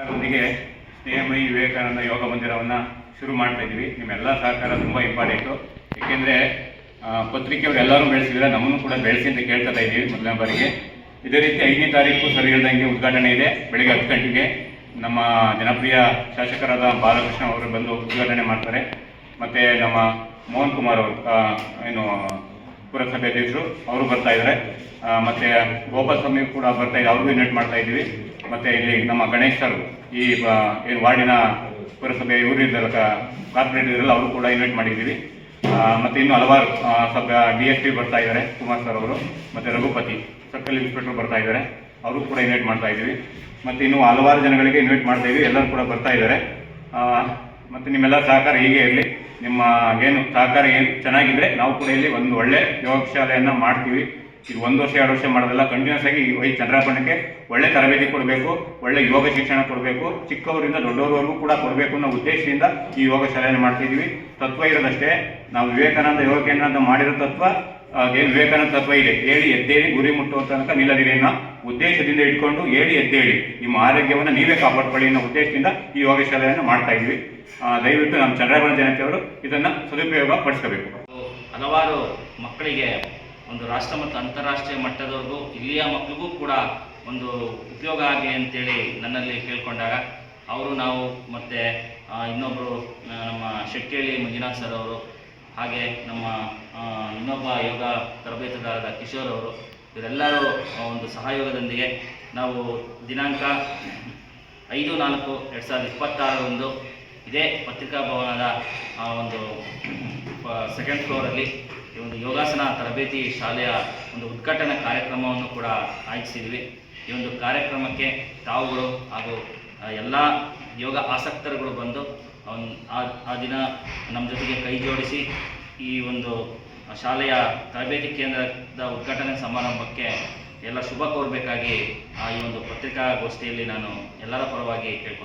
ಅದರೊಂದಿಗೆ ಸ್ನೇಹಮಯಿ ವಿವೇಕಾನಂದ ಯೋಗ ಮಂದಿರವನ್ನು ಶುರು ಮಾಡ್ತಾ ಇದ್ದೀವಿ. ನಿಮ್ಮೆಲ್ಲ ಸಹಕಾರ ತುಂಬ ಇಂಪಾರ್ಟೆಂಟು. ಏಕೆಂದರೆ ಪತ್ರಿಕೆಯವರು ಎಲ್ಲರೂ ಬೆಳೆಸಿದ್ರೆ ನಮ್ಮನ್ನು ಕೂಡ ಬೆಳೆಸಿ ಅಂತ ಕೇಳ್ತಾ ಇದ್ದೀವಿ ಮೊದಲನೇ ಬಾರಿಗೆ. ಇದೇ ರೀತಿ 5ನೇ ತಾರೀಕು ಸರಿ ಹೇಳ್ದಂಗೆ ಉದ್ಘಾಟನೆ ಇದೆ. ಬೆಳಗ್ಗೆ 10 ಗಂಟೆಗೆ ನಮ್ಮ ಜನಪ್ರಿಯ ಶಾಸಕರಾದ ಬಾಲಕೃಷ್ಣ ಅವರು ಬಂದು ಉದ್ಘಾಟನೆ ಮಾಡ್ತಾರೆ. ಮತ್ತು ನಮ್ಮ ಮೋಹನ್ ಕುಮಾರ್ ಅವರು ಏನು ಪುರಸಭೆ ಅಧ್ಯಕ್ಷರು ಅವರು ಬರ್ತಾ ಇದ್ದಾರೆ. ಮತ್ತು ಗೋಪಾಲಸ್ವಾಮಿ ಕೂಡ ಬರ್ತಾ ಇದೆ, ಅವ್ರಿಗೂ ಇನ್ವೈಟ್ ಮಾಡ್ತಾ ಇದ್ದೀವಿ. ಮತ್ತು ಇಲ್ಲಿ ನಮ್ಮ ಗಣೇಶ್ ಸರ್ ಈ ಏನು ವಾರ್ಡಿನ ಪುರಸಭೆ ಇವರು ಇದ್ದಲ್ಲ ಕಾರ್ಪೊರೇಟ್ ಇದ್ರಲ್ಲ ಅವರು ಕೂಡ ಇನ್ವೈಟ್ ಮಾಡಿದ್ದೀವಿ. ಮತ್ತು ಇನ್ನೂ ಹಲವಾರು DSP ಬರ್ತಾ ಇದ್ದಾರೆ, ಕುಮಾರ್ ಸರ್ ಅವರು. ಮತ್ತು ರಘುಪತಿ ಸರ್ಕಲ್ ಇನ್ಸ್ಪೆಕ್ಟರ್ ಬರ್ತಾ ಇದ್ದಾರೆ, ಅವರು ಕೂಡ ಇನ್ವೈಟ್ ಮಾಡ್ತಾ ಇದ್ದೀವಿ. ಮತ್ತು ಇನ್ನೂ ಹಲವಾರು ಜನಗಳಿಗೆ ಇನ್ವೈಟ್ ಮಾಡ್ತಾ ಇದ್ದೀವಿ, ಎಲ್ಲರೂ ಕೂಡ ಬರ್ತಾ ಇದ್ದಾರೆ. ಮತ್ತು ನಿಮ್ಮೆಲ್ಲ ಸಹಕಾರ ಹೀಗೆ ಇರಲಿ. ನಿಮ್ಮ ಏನು ಸಹಕಾರ ಏನು ಚೆನ್ನಾಗಿದ್ದರೆ ನಾವು ಕೂಡ ಇಲ್ಲಿ ಒಂದು ಒಳ್ಳೆ ಯೋಗ ಶಾಲೆಯನ್ನು ಮಾಡ್ತೀವಿ. ಇದು 1 ವರ್ಷ 2 ವರ್ಷ ಮಾಡೋದಲ್ಲ, ಕಂಟಿನ್ಯೂಸ್ ಆಗಿ ಈ ಚಂದ್ರಾಪಣ್ಣಕ್ಕೆ ಒಳ್ಳೆ ತರಬೇತಿ ಕೊಡಬೇಕು, ಒಳ್ಳೆ ಯೋಗ ಶಿಕ್ಷಣ ಕೊಡಬೇಕು, ಚಿಕ್ಕವರಿಂದ ದೊಡ್ಡವರವರೆಗೂ ಕೂಡ ಕೊಡಬೇಕು ಅನ್ನೋ ಉದ್ದೇಶದಿಂದ ಈ ಯೋಗ ಶಾಲೆಯನ್ನು ಮಾಡ್ತಿದ್ದೀವಿ. ತತ್ವ ಇರೋದಷ್ಟೇ, ನಾವು ವಿವೇಕಾನಂದ ಯೋಗ ಕೇಂದ್ರ ಅಂತ ಮಾಡಿರೋ ತತ್ವ ಏನು ವಿವೇಕಾನಂದ ತತ್ವ ಇದೆ, ಹೇಳಿ ಎದ್ದೇಳಿ ಗುರಿ ಮುಟ್ಟುವ ತನಕ ನಿಲ್ಲದಿರಿ ಅನ್ನೋ ಉದ್ದೇಶದಿಂದ ಇಟ್ಕೊಂಡು ಹೇಳಿ ಎದ್ದೇಳಿ ನಿಮ್ಮ ಆರೋಗ್ಯವನ್ನು ನೀವೇ ಕಾಪಾಡ್ಕೊಳ್ಳಿ ಅನ್ನೋ ಉದ್ದೇಶದಿಂದ ಈ ಯೋಗ ಶಾಲೆಯನ್ನು ಮಾಡ್ತಾ ಇದ್ವಿ. ದಯವಿಟ್ಟು ನಮ್ಮ ಚಂದ್ರಾಪಣ್ಣ ಜನತೆಯವರು ಇದನ್ನು ಸದುಪಯೋಗ ಪಡಿಸಬೇಕು. ಹಲವಾರು ಮಕ್ಕಳಿಗೆ ಒಂದು ರಾಷ್ಟ್ರ ಮತ್ತು ಅಂತಾರಾಷ್ಟ್ರೀಯ ಮಟ್ಟದವರೆಗೂ ಇಲ್ಲಿಯ ಮಕ್ಕಳಿಗೂ ಕೂಡ ಒಂದು ಉಪಯೋಗ ಆಗಲಿ ಅಂತೇಳಿ ನನ್ನಲ್ಲಿ ಕೇಳ್ಕೊಂಡಾಗ ಅವರು ನಾವು ಮತ್ತು ಇನ್ನೊಬ್ಬರು ನಮ್ಮ ಶೆಟ್ಟಿಹಳ್ಳಿ ಮಂಜುನಾಥ್ ಸರ್ ಅವರು, ಹಾಗೆ ನಮ್ಮ ಇನ್ನೊಬ್ಬ ಯೋಗ ತರಬೇತುದಾರರಾದ ಕಿಶೋರ್ ಅವರು, ಇವರೆಲ್ಲರೂ ಒಂದು ಸಹಯೋಗದೊಂದಿಗೆ ನಾವು ದಿನಾಂಕ 5/4/2026 ಇದೇ ಪತ್ರಿಕಾ ಭವನದ ಒಂದು 2nd ಫ್ಲೋರಲ್ಲಿ ಈ ಒಂದು ಯೋಗಾಸನ ತರಬೇತಿ ಶಾಲೆಯ ಒಂದು ಉದ್ಘಾಟನಾ ಕಾರ್ಯಕ್ರಮವನ್ನು ಕೂಡ ಆಯೋಜಿಸಿದ್ವಿ. ಈ ಒಂದು ಕಾರ್ಯಕ್ರಮಕ್ಕೆ ತಾವುಗಳು ಹಾಗೂ ಎಲ್ಲ ಯೋಗ ಆಸಕ್ತರುಗಳು ಬಂದು ಆ ದಿನ ನಮ್ಮ ಜೊತೆಗೆ ಕೈ ಜೋಡಿಸಿ ಈ ಒಂದು ಶಾಲೆಯ ತರಬೇತಿ ಕೇಂದ್ರದ ಉದ್ಘಾಟನೆ ಸಮಾರಂಭಕ್ಕೆ ಎಲ್ಲ ಶುಭ ಕೋರಬೇಕಾಗಿ ಈ ಒಂದು ಪತ್ರಿಕಾಗೋಷ್ಠಿಯಲ್ಲಿ ನಾನು ಎಲ್ಲರ ಪರವಾಗಿ ಕೇಳ್ಕೊಳ್ತೀನಿ.